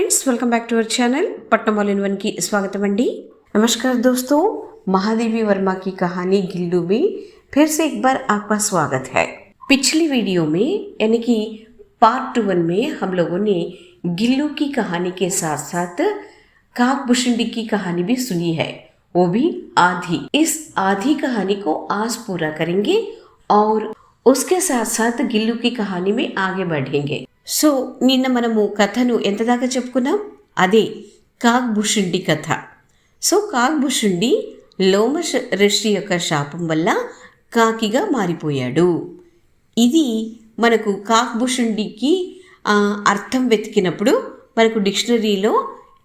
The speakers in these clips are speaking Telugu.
Friends, welcome back to our channel Pattam all in one की स्वागतम अंडी। नमस्कार दोस्तों, महादेवी वर्मा की कहानी गिल्लू में फिर से एक बार आपका स्वागत है। पिछली वीडियो में यानी कि पार्ट 1 में हम लोगों ने गिल्लू की कहानी के साथ साथ काकभूषुंडी की कहानी भी सुनी है, वो भी आधी। इस आधी कहानी को आज पूरा करेंगे और उसके साथ साथ गिल्लू की कहानी में आगे बढ़ेंगे। సో నిన్న మనము కథను ఎంత దాకా చెప్పుకున్నాం? అదే కాకభూషుండి కథ. సో కాకభూషుండి లోమశ ఋషి యొక్క శాపం వల్ల కాకిగా మారిపోయాడు. ఇది మనకు కాకభూషుండికి అర్థం వెతికినప్పుడు మనకు డిక్షనరీలో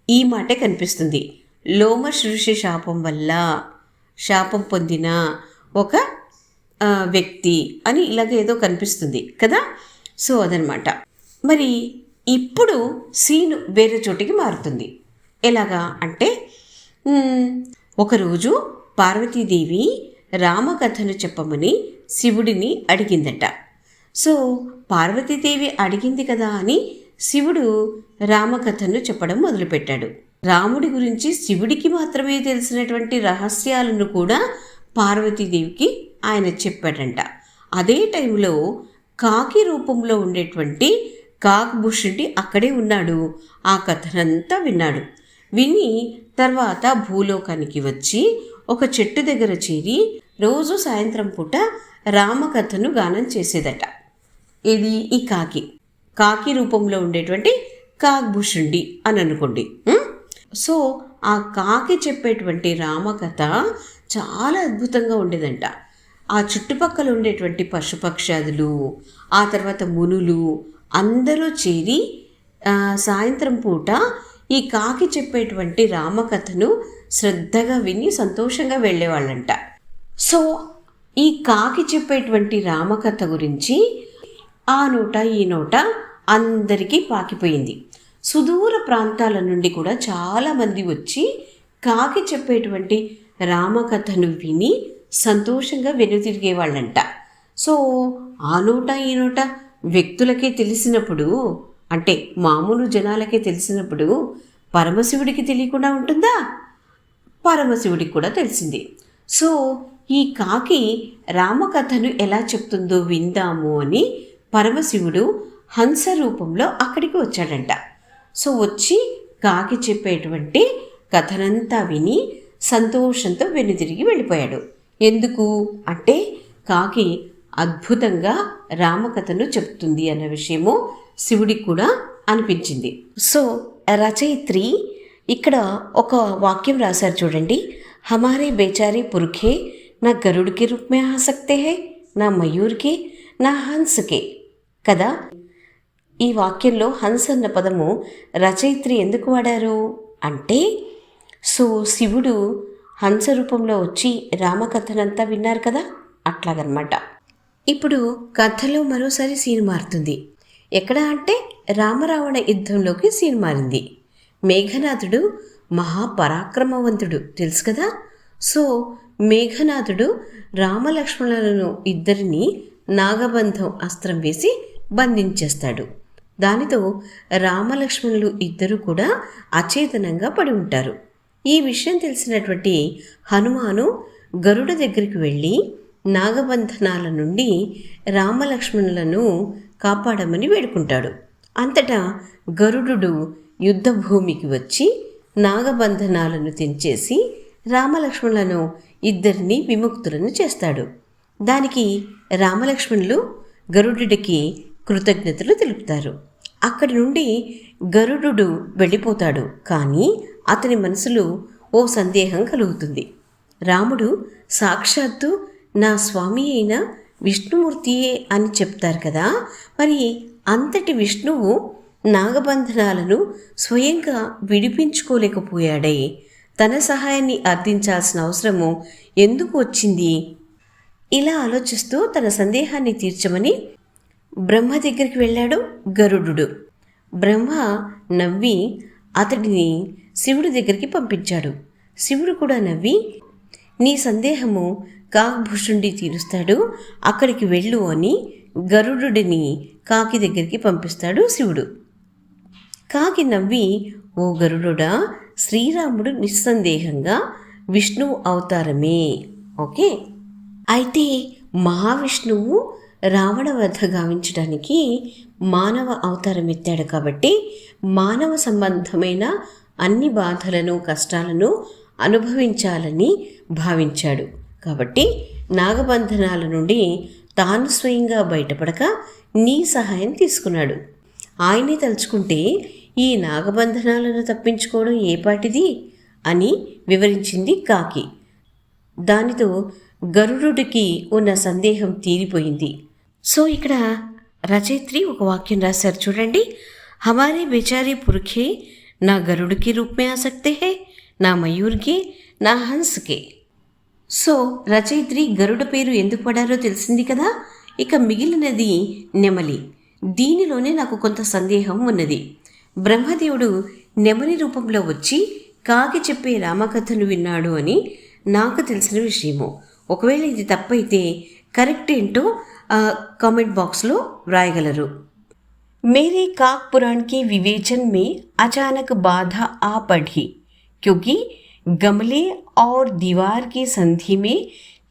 ఈ మాటే కనిపిస్తుంది. లోమశ ఋషి శాపం వల్ల శాపం పొందిన ఒక వ్యక్తి అని ఇలాగ ఏదో కనిపిస్తుంది కదా. సో అదనమాట. మరి ఇప్పుడు సీన్ వేరే చోటికి మారుతుంది. ఎలాగా అంటే ఒకరోజు పార్వతీదేవి రామకథను చెప్పమని శివుడిని అడిగిందట. సో పార్వతీదేవి అడిగింది కదా అని శివుడు రామకథను చెప్పడం మొదలుపెట్టాడు. రాముడి గురించి శివుడికి మాత్రమే తెలిసినటువంటి రహస్యాలను కూడా పార్వతీదేవికి ఆయన చెప్పాడంట. అదే టైంలో కాకి రూపంలో ఉండేటువంటి కాకభూషుండి అక్కడే ఉన్నాడు. ఆ కథనంతా విన్నాడు. విని తర్వాత భూలోకానికి వచ్చి ఒక చెట్టు దగ్గర చేరి రోజు సాయంత్రం పూట రామకథను గానం చేసేదట. ఇది ఈ కాకి రూపంలో ఉండేటువంటి కాకభూషుండి అని అనుకోండి. సో ఆ కాకి చెప్పేటువంటి రామకథ చాలా అద్భుతంగా ఉండేదంట. ఆ చుట్టుపక్కల ఉండేటువంటి పశుపక్షాదులు, ఆ తర్వాత మునులు అందరూ చేరి సాయంత్రం పూట ఈ కాకి చెప్పేటువంటి రామకథను శ్రద్ధగా విని సంతోషంగా వెళ్ళేవాళ్ళంట. సో ఈ కాకి చెప్పేటువంటి రామకథ గురించి ఆ నోట ఈ నోట అందరికీ పాకిపోయింది. సుదూర ప్రాంతాల నుండి కూడా చాలామంది వచ్చి కాకి చెప్పేటువంటి రామకథను విని సంతోషంగా వెనుతిరిగేవాళ్ళంట. సో ఆ నోట ఈ నోట వ్యక్తులకే తెలిసినప్పుడు, అంటే మామూలు జనాలకే తెలిసినప్పుడు పరమశివుడికి తెలియకుండా ఉంటుందా? పరమశివుడికి కూడా తెలిసింది. సో ఈ కాకి రామకథను ఎలా చెప్తుందో విందాము అని పరమశివుడు హంస రూపంలో అక్కడికి వచ్చాడంట. సో వచ్చి కాకి చెప్పేటువంటి కథనంతా విని సంతోషంతో వెనుతిరిగి వెళ్ళిపోయాడు. ఎందుకు అంటే కాకి అద్భుతంగా రామకథను చెప్తుంది అన్న విషయము శివుడికి కూడా అనిపించింది. సో రచయిత్రి ఇక్కడ ఒక వాక్యం రాశారు చూడండి. హమారే బేచారే పురుఖే నా గరుడికి రూపమే ఆ సక్తే హై, నా మయూర్కి, నా హంసకే కదా. ఈ వాక్యంలో హంస అన్న పదము రచయిత్రి ఎందుకు వాడారు అంటే, సో శివుడు హంస రూపంలో వచ్చి రామకథనంతా విన్నారు కదా, అట్లాగనమాట. ఇప్పుడు కథలో మరోసారి సీన్ మారుతుంది. ఎక్కడ అంటే రామరావణ యుద్ధంలోకి సీన్ మారింది. మేఘనాథుడు మహాపరాక్రమవంతుడు తెలుసు కదా. సో మేఘనాథుడు రామలక్ష్మణులను ఇద్దరిని నాగబంధం అస్త్రం వేసి బంధించేస్తాడు. దానితో రామలక్ష్మణులు ఇద్దరు కూడా అచేతనంగా పడి ఉంటారు. ఈ విషయం తెలిసినటువంటి హనుమాను గరుడ దగ్గరికి వెళ్ళి నాగబంధనాల నుండి రామలక్ష్మణులను కాపాడమని వేడుకుంటాడు. అంతటా గరుడు యుద్ధ భూమికి వచ్చి నాగబంధనాలను తెంచేసి రామలక్ష్మణులను ఇద్దరిని విముక్తులను చేస్తాడు. దానికి రామలక్ష్మణులు గరుడుడికి కృతజ్ఞతలు తెలుపుతారు. అక్కడి నుండి గరుడు వెళ్ళిపోతాడు. కానీ అతని మనసులో ఓ సందేహం కలుగుతుంది. రాముడు సాక్షాత్తు నా స్వామి అయిన విష్ణుమూర్తియే అని చెప్తారు కదా, మరి అంతటి విష్ణువు నాగబంధనాలను స్వయంగా విడిపించుకోలేకపోయాడే, తన సహాయాన్ని అర్థించాల్సిన అవసరము ఎందుకు వచ్చింది? ఇలా ఆలోచిస్తూ తన సందేహాన్ని తీర్చమని బ్రహ్మ దగ్గరికి వెళ్ళాడు గరుడు. బ్రహ్మ నవ్వి అతడిని శివుడి దగ్గరికి పంపించాడు. శివుడు కూడా నవ్వి, నీ సందేహము కాకభూషుండి తీరుస్తాడు, అక్కడికి వెళ్ళు అని గరుడుని కాకి దగ్గరికి పంపిస్తాడు శివుడు. కాకి నవ్వి, ఓ గరుడుడా, శ్రీరాముడు నిస్సందేహంగా విష్ణువు అవతారమే. ఓకే, అయితే మహావిష్ణువు రావణ వధ గావించడానికి మానవ అవతారం ఎత్తాడు కాబట్టి మానవ సంబంధమైన అన్ని బాధలను కష్టాలను అనుభవించాలని భావించాడు. కాబట్టి నాగబంధనాల నుండి తాను స్వయంగా బయటపడక నీ సహాయం తీసుకున్నాడు. ఆయనే తలుచుకుంటే ఈ నాగబంధనాలను తప్పించుకోవడం ఏపాటిది అని వివరించింది కాకి. దానితో గరుడుడికి ఉన్న సందేహం తీరిపోయింది. సో ఇక్కడ రచయిత్రి ఒక వాక్యం రాశారు చూడండి. హమారే బేచారీ పురుఖే నా గరుడికి రూప్ మే ఆ సక్తే హై, నా మయూర్కి, నా హంస్కే. సో రచయిత్రి గరుడ పేరు ఎందుకు పడారో తెలిసింది కదా. ఇక మిగిలినది నెమలి. దీనిలోనే నాకు కొంత సందేహం ఉన్నది. బ్రహ్మదేవుడు నెమలి రూపంలో వచ్చి కాకి చెప్పే రామకథను విన్నాడు అని నాకు తెలిసిన విషయము. ఒకవేళ ఇది తప్పైతే కరెక్ట్ ఏంటో కామెంట్ బాక్స్లో వ్రాయగలరు. मेरे काक पुराण के विवेचन में अचानक बाधा आ पड़ी, क्योंकि गमले और दीवार की संधि में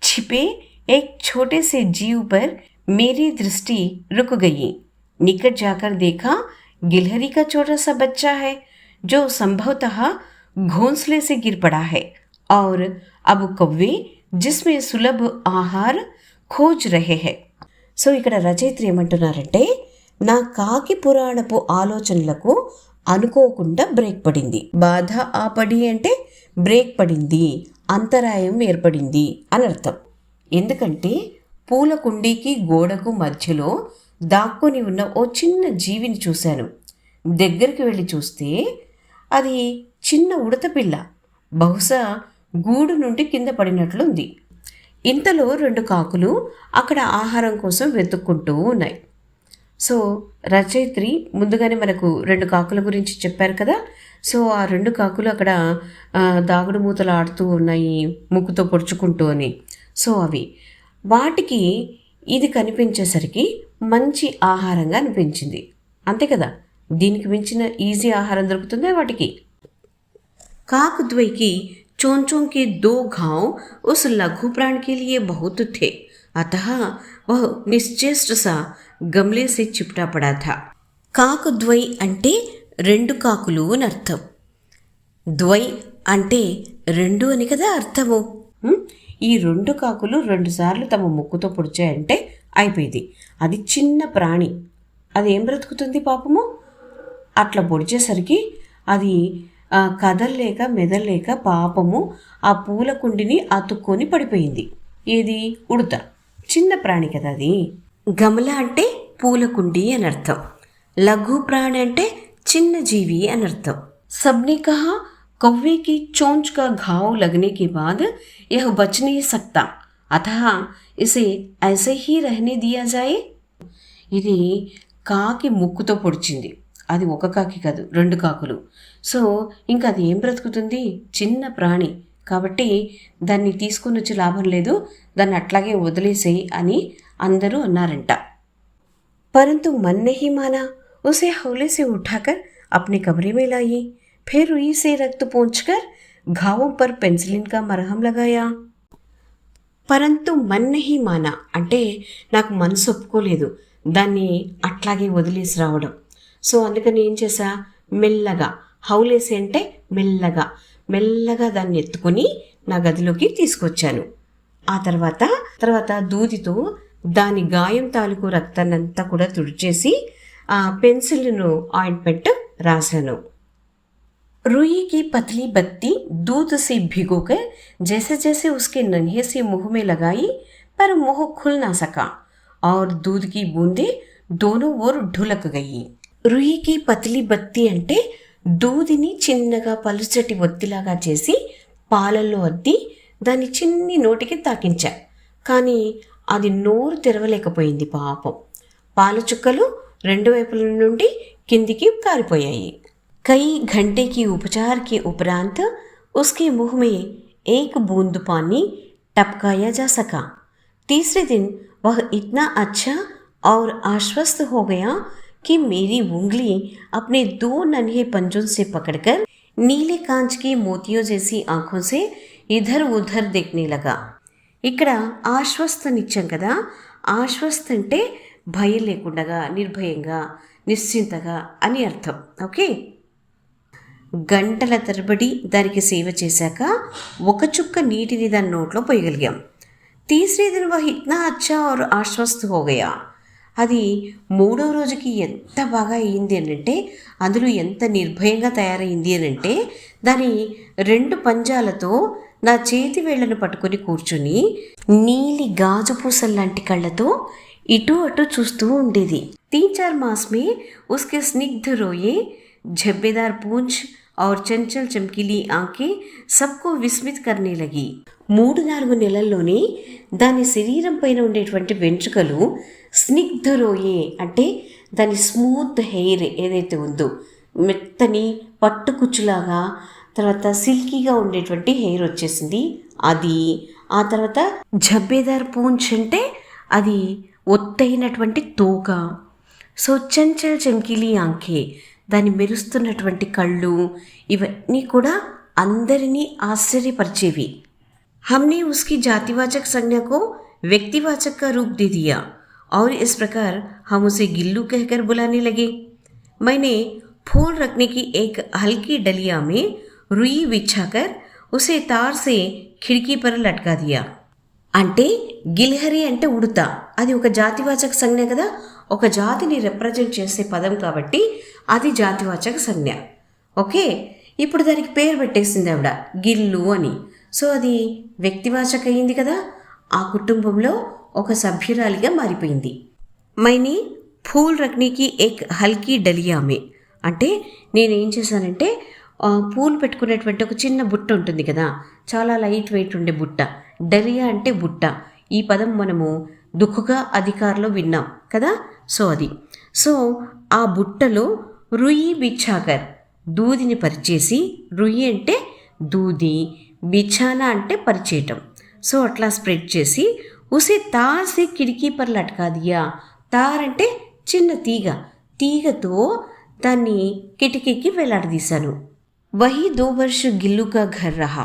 छिपे एक छोटे से जीव पर मेरी दृष्टि रुक गई. निकट जाकर देखा, गिलहरी का छोटा सा बच्चा है जो संभवतः घोंसले से गिर पड़ा है, और अब कौवे जिसमें सुलभ आहार खोज रहे हैं. సో ఇక్కడ రచయిత్రి ఏమంటున్నారంటే, నా కాకి పురాణపు ఆలోచనలకు అనుకోకుండా బ్రేక్ పడింది. బాధ ఆపడి అంటే బ్రేక్ పడింది, అంతరాయం ఏర్పడింది అని అర్థం. ఎందుకంటే పూల కుండీకి గోడకు మధ్యలో దాక్కుని ఉన్న ఓ చిన్న జీవిని చూశాను. దగ్గరికి వెళ్ళి చూస్తే అది చిన్న ఉడత పిల్ల, బహుశా గూడు నుండి కింద పడినట్లుంది. ఇంతలో 2 కాకులు అక్కడ ఆహారం కోసం వెతుక్కుంటూ ఉన్నాయి. సో రచయిత్రి ముందుగానే మనకు 2 కాకుల గురించి చెప్పారు కదా. సో ఆ 2 కాకులు అక్కడ దాగుడు మూతలు ఆడుతూ ఉన్నాయి, ముక్కుతో పొడుచుకుంటూ అని. సో అవి వాటికి ఇది కనిపించేసరికి మంచి ఆహారంగా అనిపించింది. అంతే కదా, దీనికి మించిన ఈజీ ఆహారం దొరుకుతుందా వాటికి? కాకుద్వైకి चोंचों के 2 घाव उस लघु प्राण के लिए बहुत थे, अतः वह निश्चेष्ट सा गमले से चिपटा पड़ा था. కాకుద్వై అంటే 2 కాకులు అని అర్థం. ద్వై అంటే 2 అని కదా అర్థము. ఈ 2 కాకులు 2 సార్లు తమ ముక్కుతో పొడిచాయంటే అయిపోయింది. అది చిన్న ప్రాణి, అది ఏం బ్రతుకుతుంది పాపము. అట్లా పొడిచేసరికి అది కదల్లేక మెదల్లేక పాపము ఆ పూల కుండిని అతుక్కొని పడిపోయింది. ఏది? ఉడత, చిన్న ప్రాణి కదా అది. గమల అంటే పూల కుండి అని అర్థం. లఘు ప్రాణి అంటే చిన్న జీవి అని అర్థం. सबने कहा, कौवे की चोंच का घाव लगने के बाद यह बच नहीं सकता, अतः इसे ऐसे ही रहने दिया जाए. ఇది కాకి ముక్కుతో పొడిచింది. అది ఒక కాకి కాదు, 2 కాకులు. సో ఇంకా అది ఏం బ్రతుకుతుంది? చిన్న ప్రాణి కాబట్టి దాన్ని తీసుకుని వచ్చి లాభం లేదు, దాన్ని అట్లాగే వదిలేసేయి అని అందరూ అన్నారంట. परंतु मन नहीं माना, उसे हौले से उठाकर अपने कमरे में लाई, फिर रुई से रक्त पोंछकर घावों पर पेंसिलिन का मरहम लगाया. పరంతు మన్ నహీ మానా అంటే నాకు మనసు ఒప్పుకోలేదు దాన్ని అట్లాగే వదిలేసి రావడం. సో అందుకని ఏం చేశా, మెల్లగా, హౌలేసి అంటే మెల్లగా మెల్లగా దాన్ని ఎత్తుకొని నా గదిలోకి తీసుకొచ్చాను. ఆ తర్వాత దూదితో దాని గాయం తాలూకు రక్తాన్నంతా కూడా తుడిచేసి ఆ పెన్సిల్ను ఆయింట్మెంట్ రాశాను. रुई की पतली बत्ती दूध से भिगोकर जैसे जैसे उसके नन्हे से मुंह में लगाई, पर मुंह खुल ना सका और दूध की बूंदें दोनों ओर ढुलक गई. रुई की पतली बत्ती అంటే దూదిని చిన్నగా పలుచటి ఒత్తిలాగా చేసి పాలల్లో అద్ది దాన్ని చిన్ని నోటికి తాకించా. కానీ అది నోరు తెరవలేకపోయింది పాపం. పాల చుక్కలు 2 వైపుల నుండి కిందికి కారిపోయాయి. कई घंटे की उपचार के उपरांत उसके मुंह में एक बूंद पानी टपकाया जा सका. तीसरे दिन वह इतना अच्छा और आश्वस्त हो गया कि मेरी उंगली अपने 2 नन्हे पंजों से पकड़कर नीले कांच की मोतियों जैसी आंखों से इधर उधर देखने लगा. ఇక్కడ ఆశ్వస్తనిచ్చాం కదా. ఆశ్వస్త అంటే భయం లేకుండా, నిర్భయంగా, నిశ్చింతగా అని అర్థం. ఓకే. గంటల తరబడి దానికి సేవ చేశాక ఒక చుక్క నీటిని దాని నోట్లో పోయగలిగాం. తీసరే దిన్ వహ్ ఇత్నా అచ్చా ఔర్ ఆశ్వస్త్ హో గయా. అది 3వ రోజుకి ఎంత బాగా అయింది అనంటే, అందులో ఎంత నిర్భయంగా తయారైంది అనంటే, దాని 2 పంజాలతో నా చేతి వేళ్లను పట్టుకొని కూర్చుని నీలి గాజు పూసల్లాంటి కళ్ళతో ఇటు అటు చూస్తూ ఉండేది. 3-4 मास में उसके स्निग्ध रोये, झब्बेदार पूंछ और चंचल चमकीली आंखें सबको विस्मित करने लगी. 3-4 నెలల్లోనే దాని శరీరం పైన ఉండేటువంటి వెంట్రుకలు స్నిగ్ధ రోయే అంటే దాని స్మూత్ హెయిర్ ఏదైతే ఉందో, మెత్తని పట్టుకుచ్చులాగా, తర్వాత సిల్కీగా ఉండేటువంటి హెయిర్ వచ్చేసింది అది. ఆ తర్వాత జబ్బేదార్ పూంచ్ అంటే అది ఒత్తైనటువంటి తోక. సో చంచల్ చంకిలీ ఆంఖే దాన్ని మెరుస్తున్నటువంటి కళ్ళు, ఇవన్నీ కూడా అందరినీ ఆశ్చర్యపరిచేవి. हमने उसकी जातिवाचक संज्ञा को व्यक्तिवाचक का रूप दे दिया और इस प्रकार हम उसे गिल्लू कहकर बुलाने लगे. मैंने फूल रखने की एक हल्की डलिया में रुई बिछाकर उसे तार से खिड़की पर लटका दिया. అంటే గిల్హరి అంటే ఉడత, అది ఒక జాతివాచక సంజ్ఞ కదా, ఒక జాతిని రిప్రజెంట్ చేసే పదం కాబట్టి అది జాతివాచక సంజ్ఞ. ఓకే. ఇప్పుడు దానికి పేరు పెట్టేసింది ఆవిడ, గిల్లు అని. సో అది వ్యక్తివాచక అయింది కదా, ఆ కుటుంబంలో ఒక సభ్యురాలిగా మారిపోయింది. మైని ఫూల్ రక్నీకి ఏక్ హల్కీ డలియామే అంటే నేనేం చేశానంటే, పూలు పెట్టుకునేటువంటి ఒక చిన్న బుట్ట ఉంటుంది కదా, చాలా లైట్ వెయిట్ ఉండే బుట్ట. డలియా అంటే బుట్ట. ఈ పదం మనము దుఃఖగా అధికారంలో విన్నాం కదా. సో అది. సో ఆ బుట్టలో రుయి బిచ్చాకర్ దూదిని పరిచేసి, రుయి అంటే దూది, బిఛానా అంటే పరిచేయటం. సో అట్లా స్ప్రెడ్ చేసి ఉసే తార్ సే కిటికీ పర్ లట్కా దియా. తార్ అంటే చిన్న తీగ, తీగతో దాన్ని కిటికీకి వేలాడదీశాను. वही 2 वर्ष गिल्लू का घर रहा.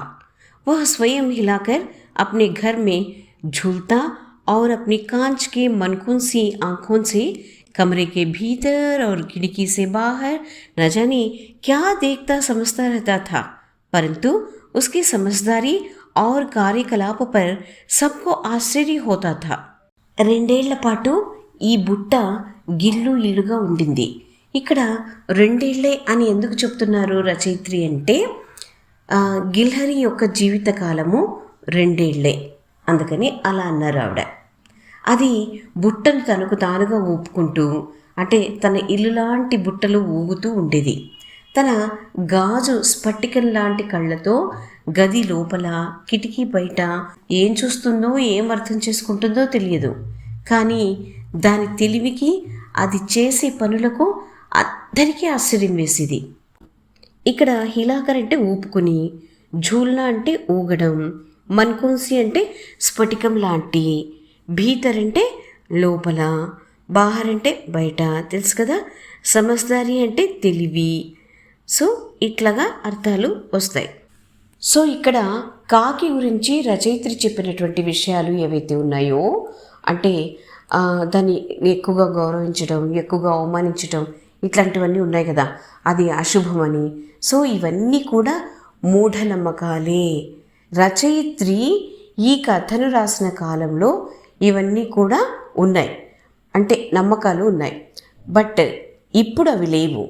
वह स्वयं हिलाकर अपने घर में झूलता और अपनी कांच के मनकुन सी आँखों से कमरे के भीतर और खिड़की से बाहर न जाने क्या देखता समझता रहता था, परंतु उसकी समझदारी और कार्यकलाप पर सबको ఆశ్చర్య होता था. 2 ఏళ్ల పాటు ఈ బుట్ట గిల్లు ఇల్లుగా ఉండింది. ఇక్కడ 2 ఏళ్లే అని ఎందుకు చెప్తున్నారు రచయిత్రి అంటే, గిల్హరి యొక్క జీవితకాలము 2 ఏళ్లే, అందుకని అలా అన్నారు ఆవిడ. అది బుట్టను తనకు తానుగా ఊపుకుంటూ, అంటే తన ఇల్లు లాంటి బుట్టలు ఊగుతూ ఉండేది. తన గాజు స్ఫటికం లాంటి కళ్ళతో గది లోపల, కిటికీ బయట ఏం చూస్తుందో, ఏం అర్థం చేసుకుంటుందో తెలియదు. కానీ దాని తెలివికి, అది చేసే పనులకు అందరికీ ఆశ్చర్యం వేసేది. ఇక్కడ హిలాకర్ అంటే ఊపుకుని, ఝూల్నా అంటే ఊగడం, మన్కోన్సి అంటే స్ఫటికం లాంటి, భీతర్ అంటే లోపల, బాహర్ అంటే బయట, తెలుసు కదా. సమజ్దారీ అంటే తెలివి. సో ఇట్లాగా అర్థాలు వస్తాయి. సో ఇక్కడ కాకి గురించి రచయిత్రి చెప్పినటువంటి విషయాలు ఏవైతే ఉన్నాయో, అంటే దాన్ని ఎక్కువగా గౌరవించడం, ఎక్కువగా అవమానించడం, ఇట్లాంటివన్నీ ఉన్నాయి కదా, అది అశుభమని. సో ఇవన్నీ కూడా మూఢనమ్మకాలే. రచయిత్రి ఈ కథను రాసిన కాలంలో ఇవన్నీ కూడా ఉన్నాయి, అంటే నమ్మకాలు ఉన్నాయి. బట్ ఇప్పుడు అవి లేవు.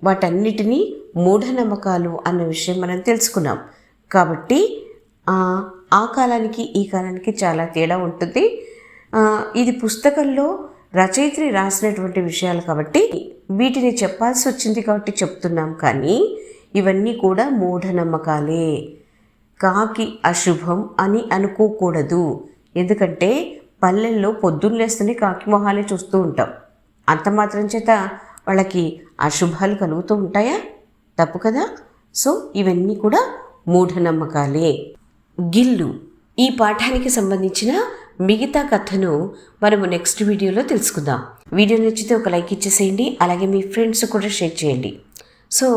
వాటన్నిటినీ మూఢనమ్మకాలు అన్న విషయం మనం తెలుసుకున్నాం. కాబట్టి ఆ కాలానికి ఈ కాలానికి చాలా తేడా ఉంటుంది. ఇది పుస్తకంలో రచయిత్రి రాసినటువంటి విషయాలు కాబట్టి వీటిని చెప్పాల్సి వచ్చింది కాబట్టి చెప్తున్నాం. కానీ ఇవన్నీ కూడా మూఢనమ్మకాలే. కాకి అశుభం అని అనుకోకూడదు. ఎందుకంటే పల్లెల్లో పొద్దున్న లేస్తేనే కాకి మొహాలే చూస్తూ ఉంటాం. అంత మాత్రం చేత వాళ్ళకి అశుభాలు కలుగుతూ ఉంటాయా? తప్పు కదా. సో ఇవన్నీ కూడా మూఢనమ్మకాలే. గిల్లు ఈ పాఠానికి సంబంధించిన మిగతా కథను మనము నెక్స్ట్ వీడియోలో తెలుసుకుందాం. వీడియో నచ్చితే ఒక లైక్ ఇచ్చేసేయండి, అలాగే మీ ఫ్రెండ్స్ కూడా షేర్ చేయండి. సో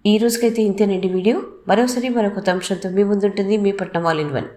ఈ రోజుకైతే ఇంతేనండి వీడియో. మరోసారి మరొక అంశంతో మీ ముందుంటుంది మీ పట్నం ఆల్ ఇన్ వన్.